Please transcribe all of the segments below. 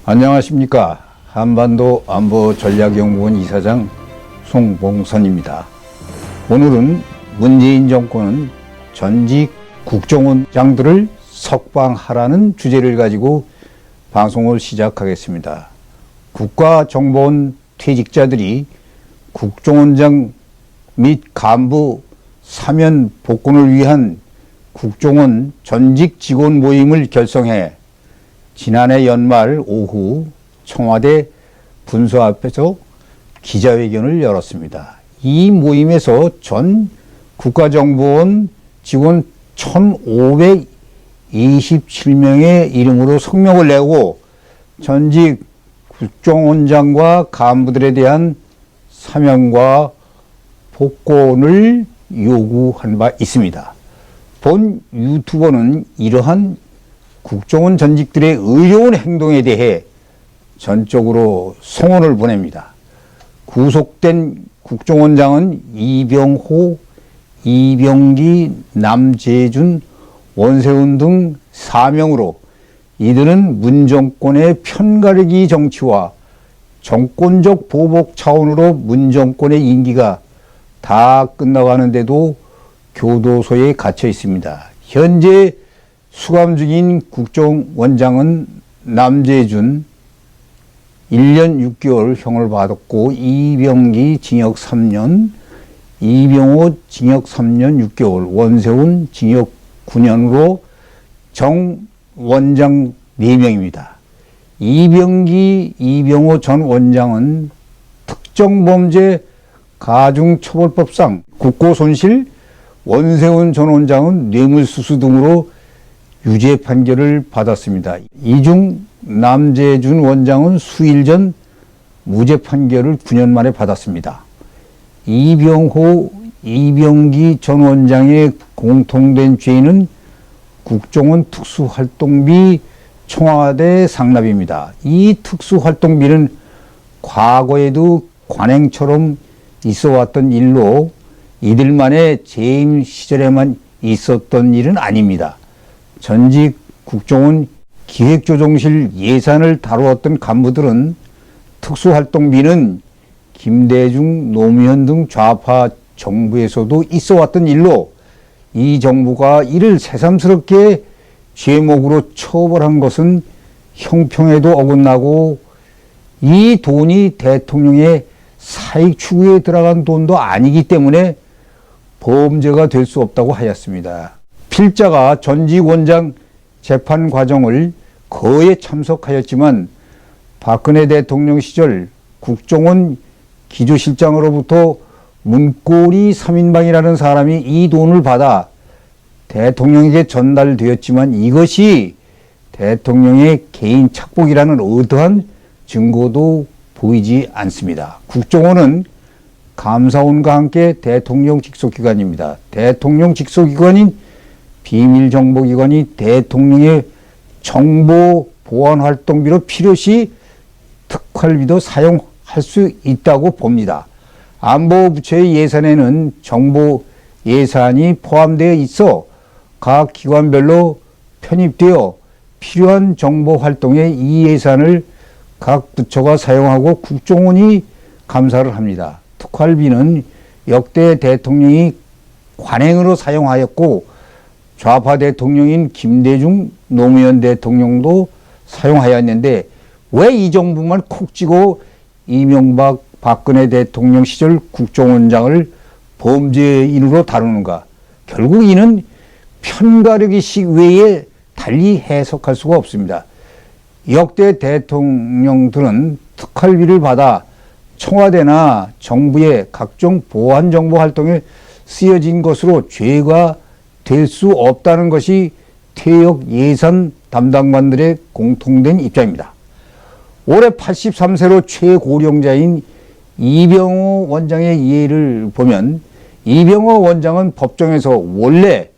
안녕하십니까. 한반도 안보전략연구원 이사장 송봉선입니다. 오늘은 문재인 정권은 전직 국정원장들을 석방하라는 주제를 가지고 방송을 시작하겠습니다. 국가정보원 퇴직자들이 국정원장 및 간부 사면 복권을 위한 국정원 전직 직원 모임을 결성해 지난해 연말 오후 청와대 분수 앞에서 기자회견을 열었습니다. 이 모임에서 전 국가정보원 직원 1,527명의 이름으로 성명을 내고 전직 국정원장과 간부들에 대한 사면과 복권을 요구한 바 있습니다. 본 유튜버는 이러한 국정원 전직들의 의로운 행동에 대해 전적으로 성원을 보냅니다. 구속된 국정원장은 이병호, 이병기, 남재준, 원세훈 등 4명으로 이들은 문정권의 편가르기 정치와 정권적 보복 차원으로 문정권의 임기가 다 끝나가는데도 교도소에 갇혀 있습니다. 현재 수감 중인 국정원장은 남재준 1년 6개월 형을 받았고 이병기 징역 3년, 이병호 징역 3년 6개월, 원세훈 징역 9년으로 정 원장 4명입니다. 이병기, 이병호 전 원장은 특정범죄 가중처벌법상 국고손실, 원세훈 전 원장은 뇌물수수 등으로 유죄 판결을 받았습니다. 이 중 남재준 원장은 수일 전 무죄 판결을 9년 만에 받았습니다. 이병호, 이병기 전 원장의 공통된 죄는 국정원 특수활동비 청와대 상납입니다. 이 특수활동비는 과거에도 관행처럼 있어왔던 일로 이들만의 재임 시절에만 있었던 일은 아닙니다. 전직 국정원 기획조정실 예산을 다루었던 간부들은 특수활동비는 김대중, 노무현 등 좌파 정부에서도 있어왔던 일로 이 정부가 이를 새삼스럽게 죄목으로 처벌한 것은 형평에도 어긋나고 이 돈이 대통령의 사익 추구에 들어간 돈도 아니기 때문에 범죄가 될 수 없다고 하였습니다. 필자가 전직 원장 재판 과정을 거에 참석하였지만 박근혜 대통령 시절 국정원 기조실장으로부터 문고리 3인방이라는 사람이 이 돈을 받아 대통령에게 전달되었지만 이것이 대통령의 개인 착복이라는 어떠한 증거도 보이지 않습니다. 국정원은 감사원과 함께 대통령 직속기관입니다. 대통령 직속기관인 비밀정보기관이 대통령의 정보 보안 활동비로 필요시 특활비도 사용할 수 있다고 봅니다. 안보부처의 예산에는 정보 예산이 포함되어 있어 각 기관별로 편입되어 필요한 정보 활동에 이 예산을 각 부처가 사용하고 국정원이 감사를 합니다. 특활비는 역대 대통령이 관행으로 사용하였고 좌파 대통령인 김대중, 노무현 대통령도 사용하였는데 왜 이 정부만 콕 찍고 이명박, 박근혜 대통령 시절 국정원장을 범죄인으로 다루는가? 결국 이는 편가르기식 외에 달리 해석할 수가 없습니다. 역대 대통령들은 특활비를 받아 청와대나 정부의 각종 보안 정보 활동에 쓰여진 것으로 죄가 될 수 없다는 것이 퇴역 예산 담당관들의 공통된 입장입니다. 올해 83세로 최고령자인 이병호 원장의 예를 보면 이병호 원장은 법정에서 원래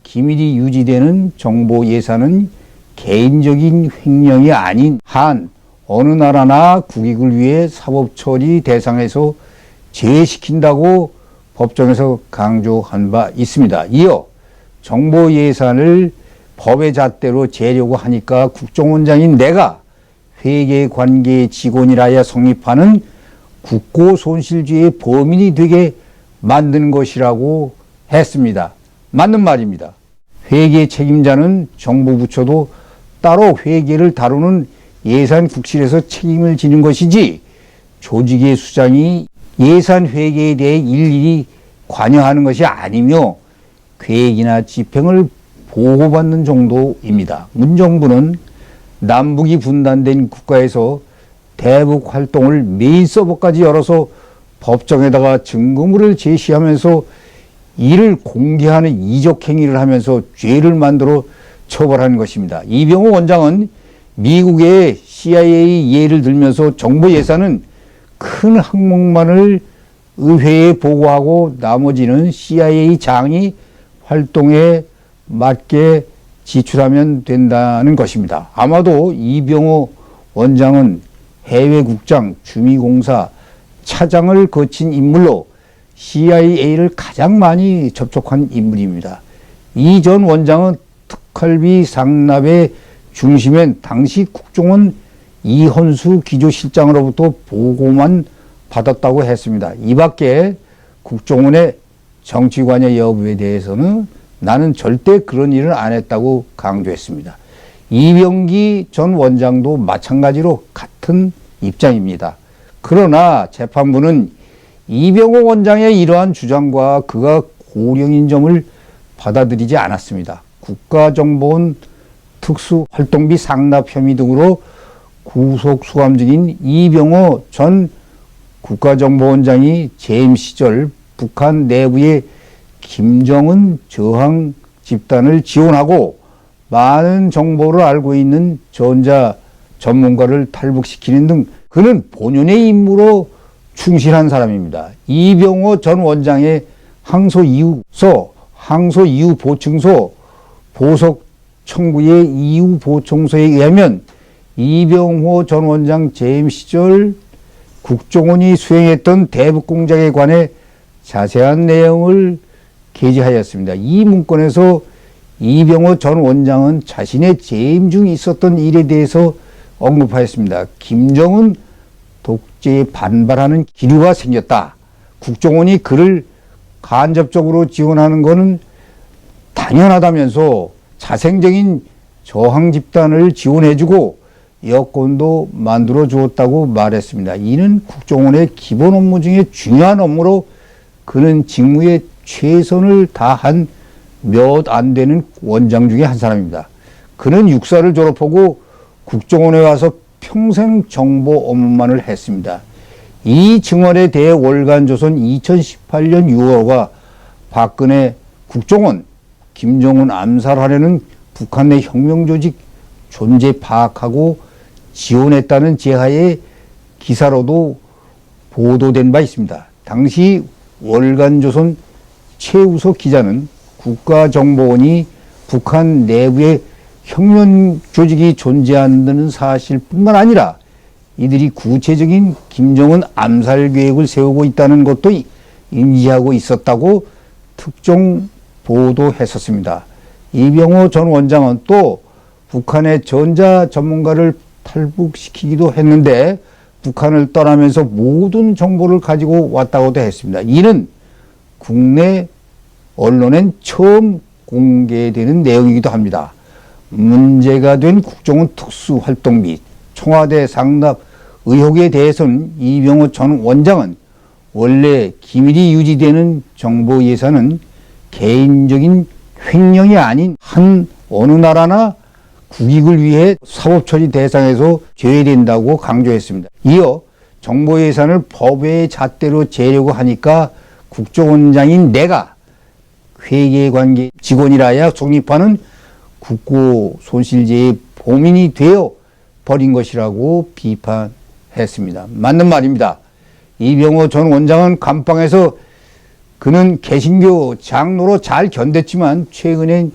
기밀이 유지되는 정보 예산은 개인적인 횡령이 아닌 한 어느 나라나 국익을 위해 사법처리 대상에서 제외시킨다고 법정에서 강조한 바 있습니다. 이어 정보 예산을 법의 잣대로 재려고 하니까 국정원장인 내가 회계관계 직원이라야 성립하는 국고손실죄의 범인이 되게 만드는 것이라고 했습니다. 맞는 말입니다. 회계 책임자는 정부 부처도 따로 회계를 다루는 예산국실에서 책임을 지는 것이지 조직의 수장이 예산 회계에 대해 일일이 관여하는 것이 아니며 계획이나 집행을 보고받는 정도입니다. 문정부는 남북이 분단된 국가에서 대북 활동을 메인 서버까지 열어서 법정에다가 증거물을 제시하면서 이를 공개하는 이적 행위를 하면서 죄를 만들어 처벌하는 것입니다. 이병호 원장은 미국의 CIA 예를 들면서 정부 예산은 큰 항목만을 의회에 보고하고 나머지는 CIA 장이 활동에 맞게 지출하면 된다는 것입니다. 아마도 이병호 원장은 해외국장, 주미공사, 차장을 거친 인물로 CIA를 가장 많이 접촉한 인물입니다. 이 전 원장은 특활비 상납의 중심엔 당시 국정원 이헌수 기조실장으로부터 보고만 받았다고 했습니다. 이 밖에 국정원의 정치관여 여부에 대해서는 나는 절대 그런 일을 안 했다고 강조했습니다. 이병기 전 원장도 마찬가지로 같은 입장입니다. 그러나 재판부는 이병호 원장의 이러한 주장과 그가 고령인 점을 받아들이지 않았습니다. 국가정보원 특수활동비 상납 혐의 등으로 구속 수감 중인 이병호 전 국가정보원장이 재임 시절 북한 내부의 김정은 저항 집단을 지원하고 많은 정보를 알고 있는 전자 전문가를 탈북시키는 등 그는 본연의 임무로 충실한 사람입니다. 이병호 전 원장의 항소 이후서, 항소 이후 보충서, 보석 청구의 이후 보충서에 의하면 이병호 전 원장 재임 시절 국정원이 수행했던 대북 공작에 관해 자세한 내용을 게재하였습니다. 이 문건에서 이병호 전 원장은 자신의 재임 중 있었던 일에 대해서 언급하였습니다. 김정은 독재에 반발하는 기류가 생겼다. 국정원이 그를 간접적으로 지원하는 것은 당연하다면서 자생적인 저항 집단을 지원해주고 여건도 만들어 주었다고 말했습니다. 이는 국정원의 기본 업무 중에 중요한 업무로 그는 직무에 최선을 다한 몇 안 되는 원장 중에 한 사람입니다. 그는 육사를 졸업하고 국정원에 와서 평생 정보 업무만을 했습니다. 이 증언에 대해 월간조선 2018년 6월과 박근혜 국정원 김정은 암살하려는 북한 내 혁명조직 존재 파악하고 지원했다는 제하의 기사로도 보도된 바 있습니다. 당시 월간조선 최우석 기자는 국가정보원이 북한 내부에 혁명 조직이 존재한다는 사실뿐만 아니라 이들이 구체적인 김정은 암살 계획을 세우고 있다는 것도 인지하고 있었다고 특종 보도했었습니다. 이병호 전 원장은 또 북한의 전자 전문가를 탈북시키기도 했는데 북한을 떠나면서 모든 정보를 가지고 왔다고도 했습니다. 이는 국내 언론엔 처음 공개되는 내용이기도 합니다. 문제가 된 국정원 특수활동 및 청와대 상납 의혹에 대해서는 이병호 전 원장은 원래 기밀이 유지되는 정보 예산은 개인적인 횡령이 아닌 한 어느 나라나 국익을 위해 사법처리 대상에서 제외된다고 강조했습니다. 이어 정보 예산을 법의 잣대로 재려고 하니까 국정원장인 내가 회계관계 직원이라야 성립하는 국고손실죄의 범인이 되어 버린 것이라고 비판했습니다. 맞는 말입니다. 이병호 전 원장은 감방에서 그는 개신교 장로로 잘 견뎠지만 최근엔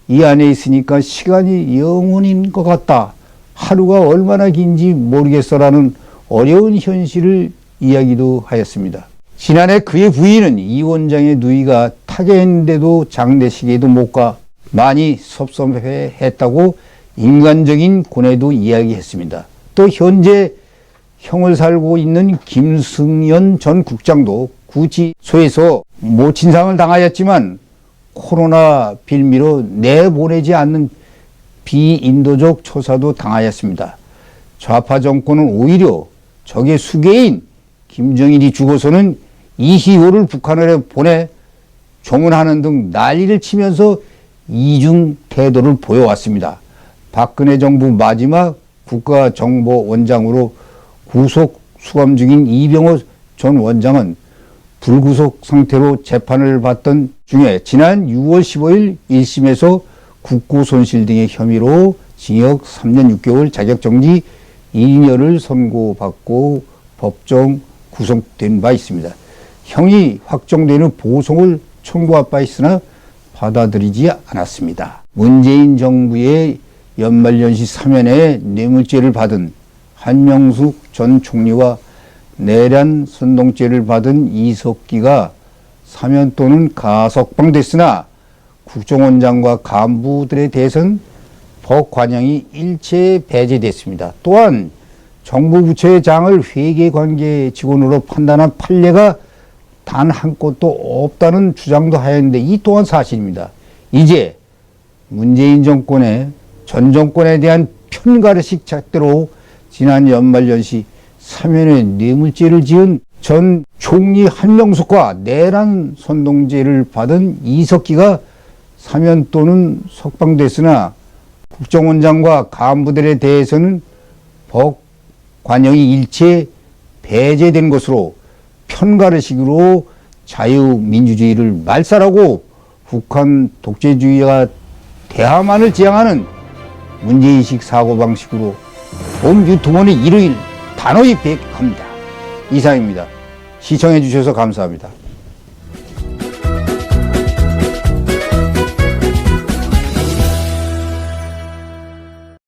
이 안에 있으니까 시간이 영원인 것 같다. 하루가 얼마나 긴지 모르겠어라는 어려운 현실을 이야기도 하였습니다. 지난해 그의 부인은 이 원장의 누이가 타계했는데도 장례식에도 못 가 많이 섭섭해했다고 인간적인 고뇌도 이야기했습니다. 또 현재 형을 살고 있는 김승연 전 국장도 구치소에서 모친상을 당하였지만 코로나 빌미로 내보내지 않는 비인도적 처사도 당하였습니다. 좌파 정권은 오히려 적의 수괴인 김정일이 죽어서는 이희호를 북한으로 보내 조문하는 등 난리를 치면서 이중 태도를 보여왔습니다. 박근혜 정부 마지막 국가정보원장으로 구속 수감 중인 이병호 전 원장은 불구속 상태로 재판을 받던 중에 지난 6월 15일 1심에서 국고손실 등의 혐의로 징역 3년 6개월 자격정지 2년을 선고받고 법정 구속된 바 있습니다. 형이 확정되는 보송을 청구할 바 있으나 받아들이지 않았습니다. 문재인 정부의 연말연시 사면에 뇌물죄를 받은 한명숙 전 총리와 내란 선동죄를 받은 이석기가 사면 또는 가석방됐으나 국정원장과 간부들에 대해서는 법 관영이 일체 배제됐습니다. 또한 정부 부처의 장을 회계관계 직원으로 판단한 판례가 단 한 곳도 없다는 주장도 하였는데 이 또한 사실입니다. 이제 문재인 정권의 전 정권에 대한 편가르식 잣대로 지난 연말연시 사면에 뇌물죄를 지은 전 총리 한명숙과 내란 선동죄를 받은 이석기가 사면 또는 석방됐으나 국정원장과 간부들에 대해서는 법 관영이 일체 배제된 것으로 편가르식으로 자유민주주의를 말살하고 북한 독재주의가 대화만을 지향하는 문제인식 사고방식으로 본 유튜브는 일요일 단호히 배격합니다. 이상입니다. 시청해 주셔서 감사합니다.